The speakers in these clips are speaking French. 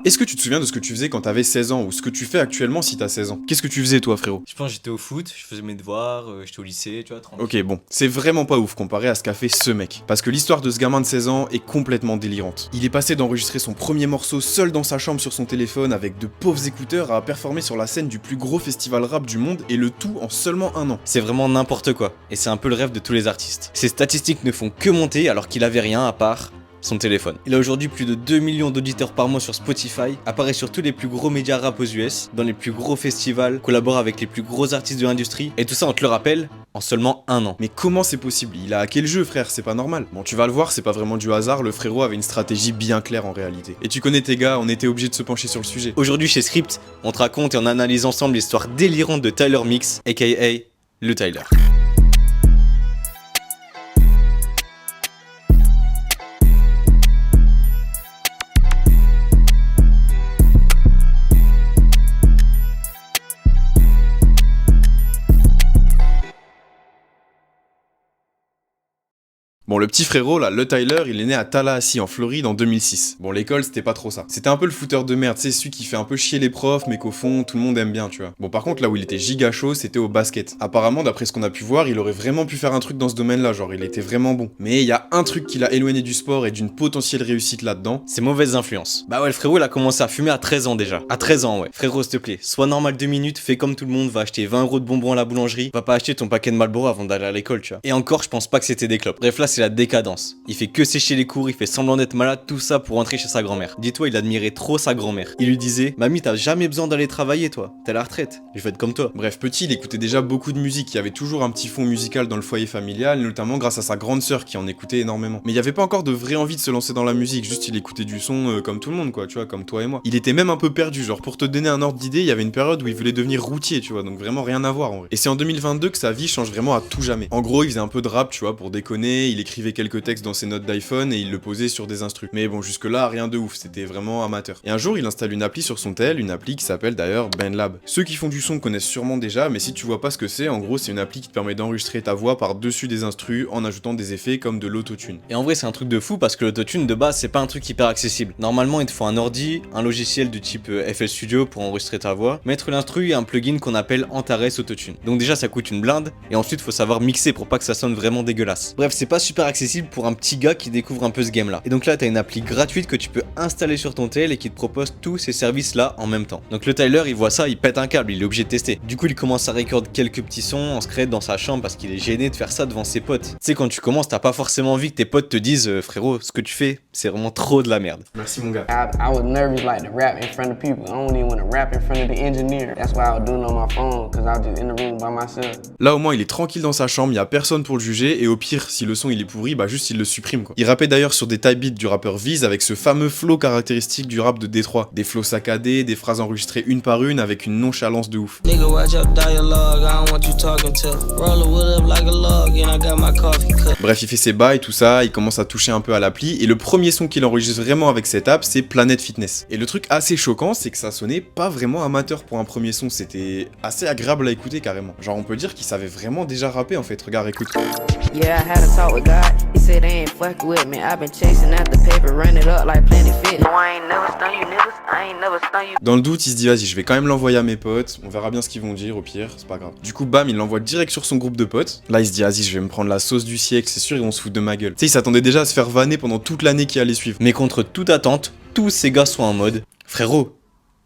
Est-ce que tu te souviens de ce que tu faisais quand t'avais 16 ans ou ce que tu fais actuellement si t'as 16 ans? Qu'est-ce que tu faisais toi, frérot? Je pense que j'étais au foot, je faisais mes devoirs, j'étais au lycée, tu vois, tranquille. Ok, bon, c'est vraiment pas ouf comparé à ce qu'a fait ce mec. Parce que l'histoire de ce gamin de 16 ans est complètement délirante. Il est passé d'enregistrer son premier morceau seul dans sa chambre sur son téléphone avec de pauvres écouteurs à performer sur la scène du plus gros festival rap du monde et le tout en seulement un an. C'est vraiment n'importe quoi, et c'est un peu le rêve de tous les artistes. Ses statistiques ne font que monter alors qu'il avait rien à part son téléphone. Il a aujourd'hui plus de 2 millions d'auditeurs par mois sur Spotify, apparaît sur tous les plus gros médias rap aux US, dans les plus gros festivals, collabore avec les plus gros artistes de l'industrie, et tout ça on te le rappelle, en seulement un an. Mais comment c'est possible? Il a hacké le jeu, frère, c'est pas normal. Bon, tu vas le voir, c'est pas vraiment du hasard, le frérot avait une stratégie bien claire en réalité. Et tu connais tes gars, on était obligé de se pencher sur le sujet. Aujourd'hui chez Script, on te raconte et on analyse ensemble l'histoire délirante de Tyler Mix, aka le Tyler. Bon, le petit frérot, là, le Tyler, il est né à Tallahassee, en Floride, en 2006. Bon, l'école, c'était pas trop ça. C'était un peu le fouteur de merde, c'est celui qui fait un peu chier les profs, mais qu'au fond, tout le monde aime bien, tu vois. Bon, par contre, là où il était giga chaud, c'était au basket. Apparemment, d'après ce qu'on a pu voir, il aurait vraiment pu faire un truc dans ce domaine-là, genre, il était vraiment bon. Mais il y a un truc qui l'a éloigné du sport et d'une potentielle réussite là-dedans. C'est mauvaises influences. Bah ouais, le frérot, il a commencé à fumer à 13 ans déjà. À 13 ans, ouais. Frérot, s'il te plaît, sois normal 2 minutes, fais comme tout le monde, va acheter 20 € de bonbons à la boulangerie, va pas acheter ton paquet de Marlboro avant d'aller à l'école, tu vois. Et encore, je pense pas que c'était des clopes. Bref, là, c'est la décadence. Il fait que sécher les cours, il fait semblant d'être malade, tout ça pour rentrer chez sa grand-mère. Dis-toi, il admirait trop sa grand-mère. Il lui disait: Mamie, t'as jamais besoin d'aller travailler, toi. T'es à la retraite. Je vais être comme toi. Bref, petit, il écoutait déjà beaucoup de musique. Il y avait toujours un petit fond musical dans le foyer familial, notamment grâce à sa grande sœur qui en écoutait énormément. Mais il y avait pas encore de vraie envie de se lancer dans la musique, juste il écoutait du son comme tout le monde, quoi, tu vois, comme toi et moi. Il était même un peu perdu, genre pour te donner un ordre d'idée, il y avait une période où il voulait devenir routier, tu vois, donc vraiment rien à voir en vrai. Et c'est en 2022 que sa vie change vraiment à tout jamais. En gros, il faisait un peu de rap, tu vois, pour déconner, il écrivait quelques textes dans ses notes d'iPhone et il le posait sur des instrus. Mais bon, jusque-là, rien de ouf, c'était vraiment amateur. Et un jour, il installe une appli sur son tel, une appli qui s'appelle d'ailleurs BandLab. Ceux qui font du son connaissent sûrement déjà, mais si tu vois pas ce que c'est, en gros, c'est une appli qui te permet d'enregistrer ta voix par-dessus des instrus en ajoutant des effets comme de l'autotune. Et en vrai, c'est un truc de fou parce que l'autotune de base, c'est pas un truc hyper accessible. Normalement, il te faut un ordi, un logiciel du type FL Studio pour enregistrer ta voix, mettre l'instru et un plugin qu'on appelle Antares Autotune. Donc déjà, ça coûte une blinde, et ensuite, faut savoir mixer pour pas que ça sonne vraiment dégueulasse. Bref, c'est pas super accessible pour un petit gars qui découvre un peu ce game là. Et donc là, t'as une appli gratuite que tu peux installer sur ton tel et qui te propose tous ces services là en même temps. Donc le Tyler, il voit ça, il pète un câble, il est obligé de tester. Du coup, il commence à record quelques petits sons en secret dans sa chambre parce qu'il est gêné de faire ça devant ses potes. Tu sais, quand tu commences, t'as pas forcément envie que tes potes te disent frérot, ce que tu fais, c'est vraiment trop de la merde. Merci mon gars. I was nervous like to rap in front of people. I don't even want to rap in front of the engineer. That's why I was doing it on my phone, cause I was just in the room by myself. Là au moins il est tranquille dans sa chambre, il y a personne pour le juger et au pire si le son il est pourri, bah juste il le supprime quoi. Il rappait d'ailleurs sur des type beats du rappeur Viz avec ce fameux flow caractéristique du rap de Détroit. Des flows saccadés, des phrases enregistrées une par une avec une nonchalance de ouf. Nigga, watch your dialogue, I don't want you talking to. Roll a wood up like a log, and I got my coffee cut. Bref, il fait ses bails, tout ça, il commence à toucher un peu à l'appli, et le premier son qu'il enregistre vraiment avec cette app, c'est Planet Fitness. Et le truc assez choquant, c'est que ça sonnait pas vraiment amateur pour un premier son, c'était assez agréable à écouter carrément. Genre on peut dire qu'il savait vraiment déjà rapper en fait, regarde, écoute. Yeah, I had a talk with God. He said they ain't fucking with me. I've been chasing after paper, run it up like Planet Fitness. No, I ain't never stun you niggas. I ain't never stun you. Dans le doute, il se dit vas-y, je vais quand même l'envoyer à mes potes, on verra bien ce qu'ils vont dire, au pire, c'est pas grave. Du coup, bam, il l'envoie direct sur son groupe de potes. Là, il se dit vas-y, je vais me prendre la sauce du siècle, c'est sûr, ils vont se foutre de ma gueule. Tu sais, il s'attendait déjà à se faire vanner pendant toute l'année qui allait suivre. Mais contre toute attente, tous ces gars sont en mode frérot,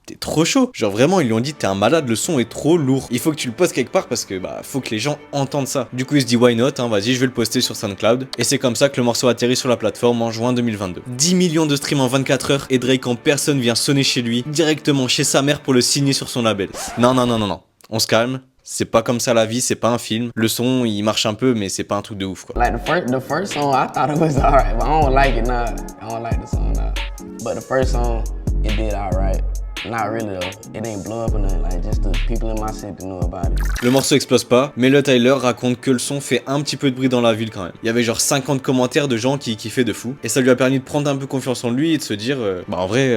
t'es trop chaud. Genre vraiment, ils lui ont dit t'es un malade, le son est trop lourd. Il faut que tu le postes quelque part parce que bah faut que les gens entendent ça. Du coup il se dit why not, hein, vas-y je vais le poster sur SoundCloud. Et c'est comme ça que le morceau atterrit sur la plateforme en juin 2022. 10 millions de streams en 24 heures et Drake en personne vient sonner chez lui, directement chez sa mère pour le signer sur son label. Non, on se calme. C'est pas comme ça la vie, c'est pas un film. Le son, il marche un peu, mais c'est pas un truc de ouf, quoi. Like the first song, I thought it was alright, but I don't like it now. I don't like the song now. But the first song, it did alright. Not really though. It ain't blow up or nothing. Like just the people in my city know about it. Le morceau explose pas, mais le Tyler raconte que le son fait un petit peu de bruit dans la ville quand même. Il y avait genre 50 commentaires de gens qui kiffaient de fou, et ça lui a permis de prendre un peu confiance en lui et de se dire, bah en vrai,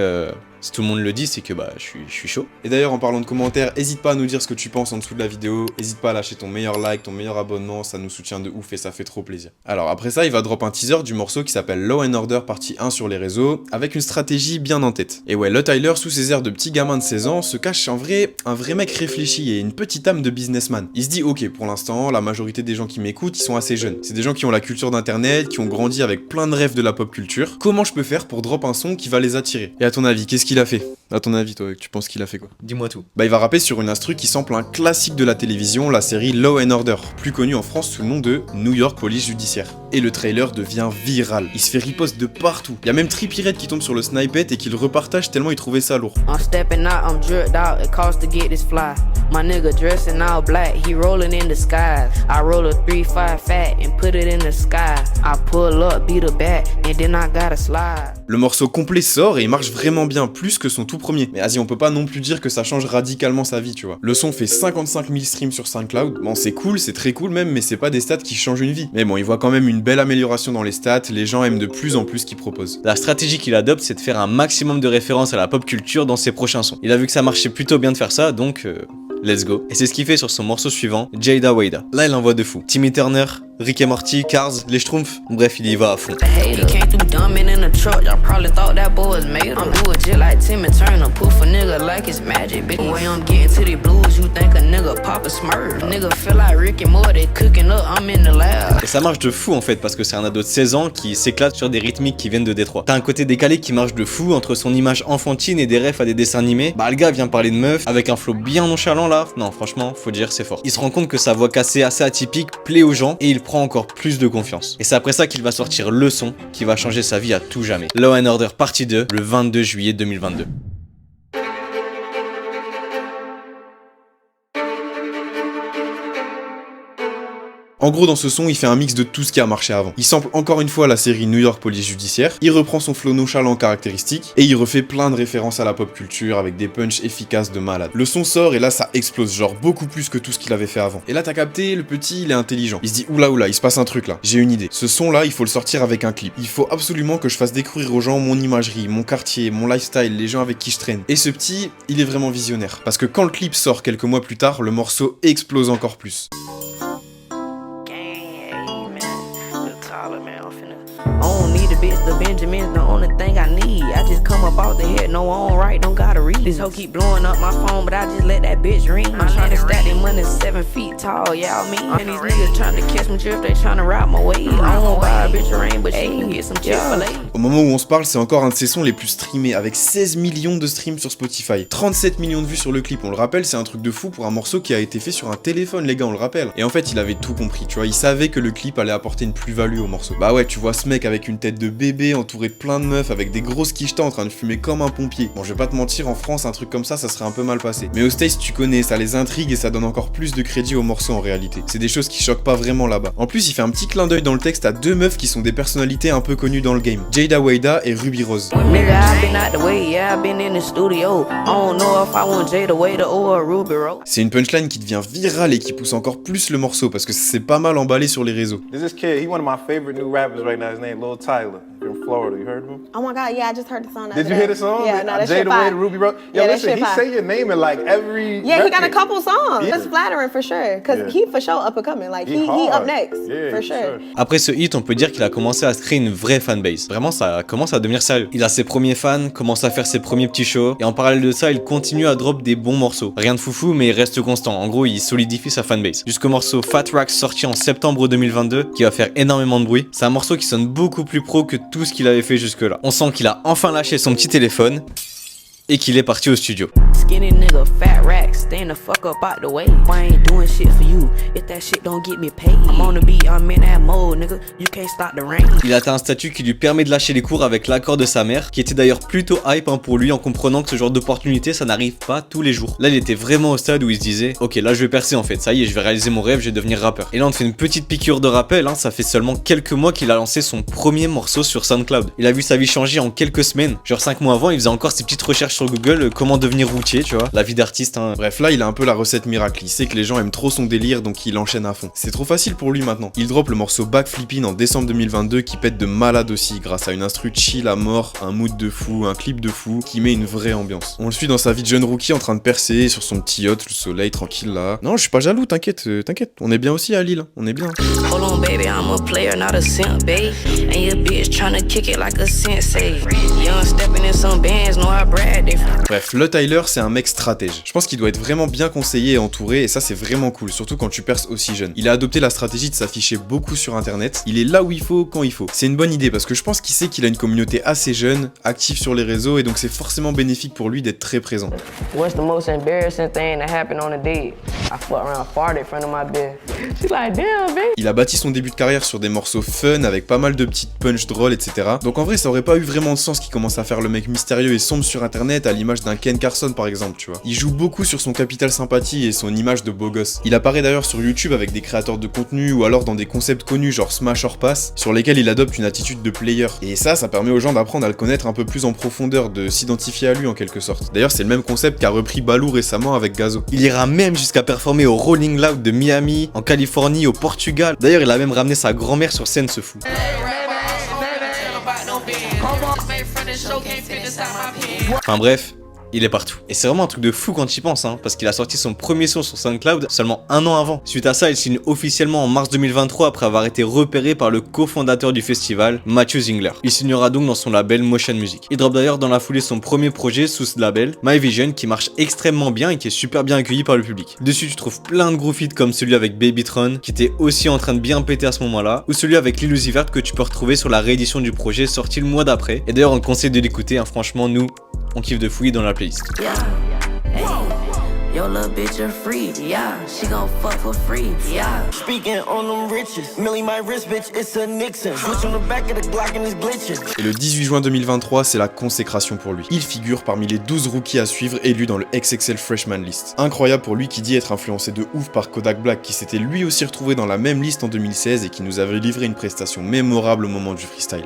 Si tout le monde le dit, c'est que bah je suis chaud. Et d'ailleurs, en parlant de commentaires, hésite pas à nous dire ce que tu penses en dessous de la vidéo, hésite pas à lâcher ton meilleur like, ton meilleur abonnement, ça nous soutient de ouf et ça fait trop plaisir. Alors après ça, il va drop un teaser du morceau qui s'appelle Law & Order partie 1 sur les réseaux, avec une stratégie bien en tête. Et ouais, le Tyler, sous ses airs de petit gamin de 16 ans, se cache un vrai mec réfléchi et une petite âme de businessman. Il se dit, ok, pour l'instant, la majorité des gens qui m'écoutent, ils sont assez jeunes. C'est des gens qui ont la culture d'internet, qui ont grandi avec plein de rêves de la pop culture. Comment je peux faire pour drop un son qui va les attirer? Et à ton avis, qu'est-ce qu'il a fait? À ton avis, toi, tu penses qu'il a fait quoi? Dis-moi tout. Bah il va rapper sur une instru qui sample un classique de la télévision, la série Law & Order, plus connue en France sous le nom de New York Police Judiciaire. Et le trailer devient viral, il se fait riposte de partout. Il y a même Trippie Redd qui tombe sur le snippet et qui le repartage tellement il trouvait ça lourd. I'm stepping out, I'm dripped out, it costs to get this fly. My nigga dressing all black, he rolling in the skies. I roll a 3-5 fat and put it in the sky. I pull up, beat a bat, and then I gotta slide. Le morceau complet sort et il marche vraiment bien, plus que son tout premier. Mais vas-y, on peut pas non plus dire que ça change radicalement sa vie, tu vois. Le son fait 55 000 streams sur SoundCloud. Bon, c'est cool, c'est très cool même, mais c'est pas des stats qui changent une vie. Mais bon, il voit quand même une belle amélioration dans les stats, les gens aiment de plus en plus ce qu'il propose. La stratégie qu'il adopte, c'est de faire un maximum de références à la pop culture dans ses prochains sons. Il a vu que ça marchait plutôt bien de faire ça, donc let's go. Et c'est ce qu'il fait sur son morceau suivant, Jada Wada. Là, il envoie de fou. Timmy Turner, Rick et Morty, Cars, les Schtroumpfs, bref, il y va à fond. He came through dumbing in the truck, y'all probably thought that boy was made up. I'm do it just like Timmy Turner, poof a nigga like it's magic. Big way I'm getting to the blues, you think a nigga pop a smurf. Nigga feel like Rick and Morty, cooking up, I'm in the lab. Et ça marche de fou en fait, parce que c'est un ado de 16 ans qui s'éclate sur des rythmiques qui viennent de Détroit. T'as un côté décalé qui marche de fou entre son image enfantine et des refs à des dessins animés. Bah le gars vient parler de meuf avec un flow bien nonchalant là. Non franchement, faut dire c'est fort. Il se rend compte que sa voix cassée assez atypique plaît aux gens et il prend encore plus de confiance. Et c'est après ça qu'il va sortir le son qui va changer sa vie à tout jamais. Law & Order partie 2, le 22 juillet 2022. En gros, dans ce son, il fait un mix de tout ce qui a marché avant. Il sample encore une fois la série New York Police Judiciaire, il reprend son flow nonchalant caractéristique, et il refait plein de références à la pop culture avec des punchs efficaces de malade. Le son sort et là ça explose, genre beaucoup plus que tout ce qu'il avait fait avant. Et là t'as capté, le petit il est intelligent. Il se dit oula, il se passe un truc là. J'ai une idée. Ce son là, il faut le sortir avec un clip. Il faut absolument que je fasse découvrir aux gens mon imagerie, mon quartier, mon lifestyle, les gens avec qui je traîne. Et ce petit, il est vraiment visionnaire. Parce que quand le clip sort quelques mois plus tard, le morceau explose encore plus. I don't need a bitch, the Benjamin's the only thing I need. I just come up out the head, no I don't write, don't gotta read. This hoe keep blowing up my phone, but I just let that bitch ring. I'm trying to stack them money 7 feet tall, yeah I mean. And these niggas trying to catch me drift, they trying to ride my wave. I won't buy a bitch a ring, but she can get some Chick-fil-A. Au moment où on se parle, c'est encore un de ses sons les plus streamés, avec 16 millions de streams sur Spotify, 37 millions de vues sur le clip, on le rappelle, c'est un truc de fou pour un morceau qui a été fait sur un téléphone, les gars, on le rappelle. Et en fait, il avait tout compris, tu vois, il savait que le clip allait apporter une plus-value au morceau. Bah ouais, tu vois ce mec avec une tête de bébé, entouré de plein de meufs, avec des grosses quichetas en train de fumer comme un pompier. Bon, je vais pas te mentir, en France, un truc comme ça serait un peu mal passé. Mais aux States, tu connais, ça les intrigue et ça donne encore plus de crédit au morceau en réalité. C'est des choses qui choquent pas vraiment là-bas. En plus, il fait un petit clin d'œil dans le texte à deux meufs qui sont des personnalités un peu connues dans le game, Jada Wada et Ruby Rose. C'est une punchline qui devient virale et qui pousse encore plus le morceau parce que c'est pas mal emballé sur les réseaux. There's this kid, he's one of my favorite new rappers right now. His name Lil Tyler from Florida. You heard of him? Oh my God, yeah, I just heard the song. Did you hear the song? Yeah, no, that shit Jada fire. Wade, Ruby Rose. Yo, Yeah, that listen, shit he fire. say your name in like every. Yeah, he got a record. couple songs. Yeah. That's flattering for sure. Cause Yeah. he for sure up and coming. Like he hard. up next Yeah, for sure. Après ce hit, on peut dire qu'il a commencé à se créer une vraie fanbase. Vraiment, ça commence à devenir sérieux. Il a ses premiers fans, commence à faire ses premiers petits shows, et en parallèle de ça, il continue à drop des bons morceaux. Rien de foufou, mais il reste constant. En gros, il solidifie sa fanbase. Jusqu'au morceau Fat Racks sorti en septembre 2022, qui va faire énormément de bruit. C'est un morceau qui sonne beaucoup plus pro que tout ce qu'il avait fait jusque-là. On sent qu'il a enfin lâché son petit téléphone et qu'il est parti au studio. Skinny nigga, fat rack, stand the fuck up out the way. I ain't doing shit for you if that shit don't get me paid. I'm on the beat, I'm in that mode, nigga. You can't stop the rain. Il a atteint un statut qui lui permet de lâcher les cours avec l'accord de sa mère, qui était d'ailleurs plutôt hype pour lui en comprenant que ce genre d'opportunité ça n'arrive pas tous les jours. Là il était vraiment au stade où il se disait ok là je vais percer en fait, ça y est je vais réaliser mon rêve, je vais devenir rappeur. Et là on te fait une petite piqûre de rappel, ça fait seulement quelques mois qu'il a lancé son premier morceau sur SoundCloud. Il a vu sa vie changer en quelques semaines, genre 5 mois avant il faisait encore ses petites recherches sur Google comment devenir routier. métier, tu vois, la vie d'artiste, hein. Bref, là, il a un peu la recette miracle. Il sait que les gens aiment trop son délire, donc il enchaîne à fond. C'est trop facile pour lui maintenant. Il drop le morceau Backflippin' en décembre 2022 qui pète de malade aussi, grâce à une instru chill à mort, un mood de fou, un clip de fou, qui met une vraie ambiance. On le suit dans sa vie de jeune rookie en train de percer sur son petit yacht, le soleil, tranquille là. Non, je suis pas jaloux, t'inquiète, t'inquiète. On est bien aussi à Lille, on est bien. Hold on, baby, I'm a player, not a simp, babe. And your bitch tryna kick it like a sensei. Young stepping in some bands, no I brag different. Bref, le Tyler, c'est un mec stratège. Je pense qu'il doit être vraiment bien conseillé et entouré, et ça c'est vraiment cool, surtout quand tu perces aussi jeune. Il a adopté la stratégie de s'afficher beaucoup sur internet. Il est là où il faut, quand il faut. C'est une bonne idée parce que je pense qu'il sait qu'il a une communauté assez jeune, active sur les réseaux, et donc c'est forcément bénéfique pour lui d'être très présent. What's the most embarrassing thing that happened on a date? I fucked around farted in front of my bed. She's like, damn, babe. Il a bâti son début de carrière sur des morceaux fun, avec pas mal de petites punch drôles, etc. Donc en vrai, ça aurait pas eu vraiment de sens qu'il commence à faire le mec mystérieux et sombre sur internet, à l'image d'un Ken Carson par exemple, tu vois. Il joue beaucoup sur son capital sympathie et son image de beau gosse. Il apparaît d'ailleurs sur YouTube avec des créateurs de contenu ou alors dans des concepts connus genre Smash or Pass, sur lesquels il adopte une attitude de player. Et ça permet aux gens d'apprendre à le connaître un peu plus en profondeur, de s'identifier à lui en quelque sorte. D'ailleurs, c'est le même concept qu'a repris Balou récemment avec Gazo. Il ira même jusqu'à performer au Rolling Loud de Miami, en Californie, au Portugal. D'ailleurs, il a même ramené sa grand-mère sur scène, ce fou. Enfin bref, il est partout. Et c'est vraiment un truc de fou quand tu y penses, hein, parce qu'il a sorti son premier son sur SoundCloud seulement un an avant. Suite à ça, il signe officiellement en mars 2023 après avoir été repéré par le cofondateur du festival, Matthew Zingler. Il signera donc dans son label Motion Music. Il drop d'ailleurs dans la foulée son premier projet sous ce label, My Vision, qui marche extrêmement bien et qui est super bien accueilli par le public. Dessus, tu trouves plein de gros feats comme celui avec Babytron, qui était aussi en train de bien péter à ce moment-là, ou celui avec Lil Uzi Vert que tu peux retrouver sur la réédition du projet sorti le mois d'après. Et d'ailleurs, on te conseille de l'écouter, hein, franchement, nous, on kiffe de fouiller dans la playlist. Yeah. Hey. Yo, little bitch, you're free. Yeah. She gon' fuck for free. Yeah. Speaking on them riches, Millie my wrist, bitch, it's a Nixon. Switch on the back of the Glock and it's glitching. Et le 18 juin 2023, c'est la consécration pour lui. Il figure parmi les 12 rookies à suivre élus dans le XXL Freshman List. Incroyable pour lui qui dit être influencé de ouf par Kodak Black, qui s'était lui aussi retrouvé dans la même liste en 2016 et qui nous avait livré une prestation mémorable au moment du freestyle.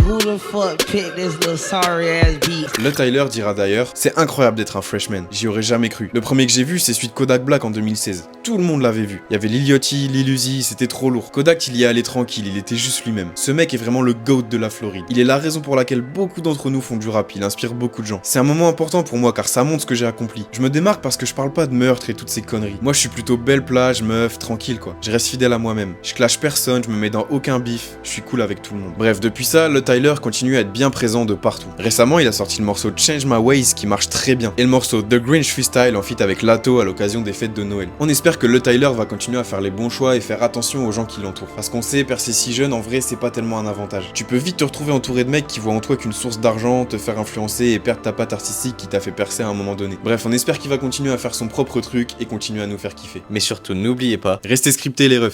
Who the fuck picked this little sorry ass beat? Le Tyler dira d'ailleurs, c'est incroyable d'être un freshman, j'y aurais jamais cru. Le premier que j'ai vu, c'est celui de Kodak Black en 2016. Tout le monde l'avait vu. Il y avait Lil Yachty, Lil Uzi, c'était trop lourd. Kodak, il y est allé tranquille, il était juste lui-même. Ce mec est vraiment le GOAT de la Floride. Il est la raison pour laquelle beaucoup d'entre nous font du rap, il inspire beaucoup de gens. C'est un moment important pour moi car ça montre ce que j'ai accompli. Je me démarque parce que je parle pas de meurtre et toutes ces conneries. Moi, je suis plutôt belle plage, meuf, tranquille quoi. Je reste fidèle à moi-même. Je clash personne, je me mets dans aucun bif, je suis cool avec tout le monde. Bref, depuis ça, le Tyler continue à être bien présent de partout. Récemment, il a sorti le morceau Change My Ways qui marche très bien, et le morceau The Grinch Freestyle en feat avec Lato à l'occasion des fêtes de Noël. On espère que le Tyler va continuer à faire les bons choix et faire attention aux gens qui l'entourent. Parce qu'on sait, percer si jeune, en vrai, c'est pas tellement un avantage. Tu peux vite te retrouver entouré de mecs qui voient en toi qu'une source d'argent, te faire influencer et perdre ta patte artistique qui t'a fait percer à un moment donné. Bref, on espère qu'il va continuer à faire son propre truc et continuer à nous faire kiffer. Mais surtout, n'oubliez pas, restez scriptés les refs.